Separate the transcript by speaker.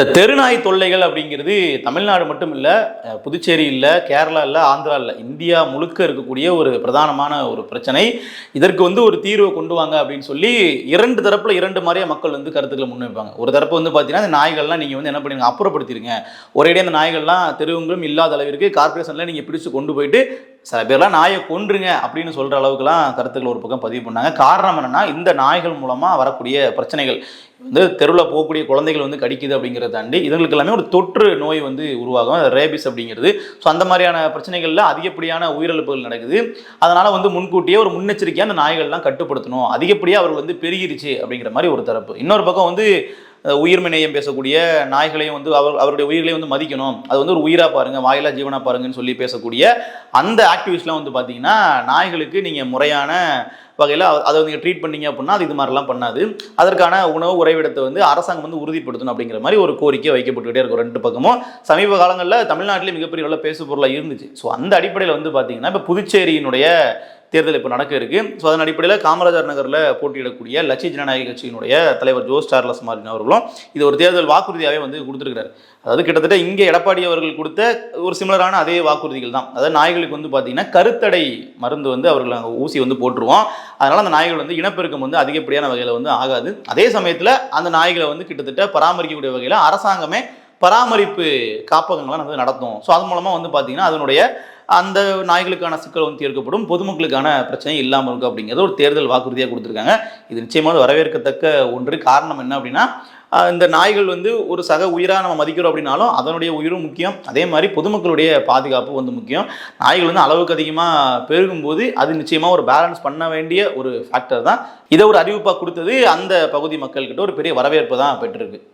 Speaker 1: இந்த தெருநாய் தொல்லைகள் அப்படிங்கிறது தமிழ்நாடு மட்டும் இல்லை, புதுச்சேரி இல்லை, கேரளா இல்லை, ஆந்திரா இல்லை, இந்தியா முழுக்க இருக்கக்கூடிய ஒரு பிரதானமான ஒரு பிரச்சனை. இதற்கு ஒரு தீர்வை கொண்டு வாங்க அப்படின்னு சொல்லி இரண்டு தரப்புல இரண்டு மாதிரியா மக்கள் கருத்துக்களை முன்வைப்பாங்க. ஒரு தரப்பு பார்த்தீங்கன்னா இந்த நாய்கள்லாம் நீங்கள் என்ன பண்ணுங்க, அப்புறப்படுத்திடுங்க, ஒரேடியே அந்த நாய்கள்லாம் தெருவுங்களும் இல்லாத அளவிற்கு கார்பரேஷன்ல நீங்கள் பிடிச்சு கொண்டு போயிட்டு சில பேர்லாம் நாயை கொன்றுங்க அப்படின்னு சொல்கிற அளவுக்குலாம் கருத்துக்கள் ஒரு பக்கம் பதிவு பண்ணாங்க. காரணம் என்னென்னா, இந்த நாய்கள் மூலமாக வரக்கூடிய பிரச்சனைகள் தெருவில் போகக்கூடிய குழந்தைகள் கடிக்குது அப்படிங்கிறத தாண்டி இதுங்களுக்கு எல்லாமே ஒரு தொற்று நோய் உருவாகும், ரேபிஸ் அப்படிங்கிறது. ஸோ அந்த மாதிரியான பிரச்சனைகளில் அதிகப்படியான உயிரிழப்புகள் நடக்குது. அதனால் முன்கூட்டியே ஒரு முன்னெச்சரிக்கையாக அந்த நாய்கள்லாம் கட்டுப்படுத்தணும், அதிகப்படியாக அவர்கள் பெருகிருச்சு அப்படிங்கிற மாதிரி ஒரு தரப்பு. இன்னொரு பக்கம் உயிர்மை நேயம் பேசக்கூடிய நாய்களையும் அவருடைய உயிர்களையும் மதிக்கணும், அது ஒரு உயிராக பாருங்கள், வாயிலா ஜீவனாக பாருங்கன்னு சொல்லி பேசக்கூடிய அந்த ஆக்டிவிஸ்ட்லாம் பார்த்தீங்கன்னா, நாய்களுக்கு நீங்கள் முறையான வகையில் அதை நீங்கள் ட்ரீட் பண்ணீங்க அப்படின்னா அது இது மாதிரிலாம் பண்ணாது, அதற்கான உணவு உறைவிடத்தை அரசாங்கம் உறுதிப்படுத்தணும் அப்படிங்கிற மாதிரி ஒரு கோரிக்கை வைக்கப்பட்டுக்கிட்டே இருக்கும் ரெண்டு பக்கமும். சமீப காலங்களில் தமிழ்நாட்டிலே மிகப்பெரிய அளவில் பேசு பொருளாக இருந்துச்சு. ஸோ அந்த அடிப்படையில் பார்த்தீங்கன்னா இப்போ புதுச்சேரியினுடைய தேர்தல் இப்போ நடக்க இருக்கு. ஸோ அதன் அடிப்படையில் காமராஜர் நகரில் போட்டியிடக்கூடிய லட்சிய ஜனநாயக கட்சியினுடைய தலைவர் ஜோஸ் சார்லஸ் மார்டின் அவர்களும் இது ஒரு தேர்தல் வாக்குறுதியாகவே கொடுத்துருக்கிறார். அதாவது கிட்டத்தட்ட இங்கே எடப்பாடி அவர்கள் கொடுத்த ஒரு சிமிலரான அதே வாக்குறுதிகள் தான். அதாவது நாய்களுக்கு பார்த்தீங்கன்னா கருத்தடை மருந்து அவர்கள் அங்கே ஊசி போட்டுருவோம், அதனால் அந்த நாய்கள் இனப்பெருக்கம் அதிகப்படியான வகையில் ஆகாது. அதே சமயத்தில் அந்த நாய்களை கிட்டத்தட்ட பராமரிக்கக்கூடிய வகையில் அரசாங்கமே பராமரிப்பு காப்பகங்கள்லாம் நடத்தும். ஸோ அது மூலமாக பார்த்தீங்கன்னா அதனுடைய அந்த நாய்களுக்கான சிக்கல் தீர்க்கப்படும், பொதுமக்களுக்கான பிரச்சனை இல்லாமல் இருக்கும் அப்படிங்கிறது ஒரு தேர்தல் வாக்குறுதியாக கொடுத்துருக்காங்க. இது நிச்சயமாக வரவேற்கத்தக்க ஒன்று. காரணம் என்ன அப்படின்னா, இந்த நாய்கள் ஒரு சக உயிராக நம்ம மதிக்கிறோம் அப்படின்னாலும் அதனுடைய உயிரும் முக்கியம், அதே மாதிரி பொதுமக்களுடைய பாதுகாப்பு முக்கியம். நாய்கள் அளவுக்கு அதிகமாக பெருகும்போது அது நிச்சயமாக ஒரு பேலன்ஸ் பண்ண வேண்டிய ஒரு ஃபேக்டர் தான். இதை ஒரு அறிவிப்பாக கொடுத்தது அந்த பகுதி மக்கள்கிட்ட ஒரு பெரிய வரவேற்பு தான் பெற்றிருக்கு.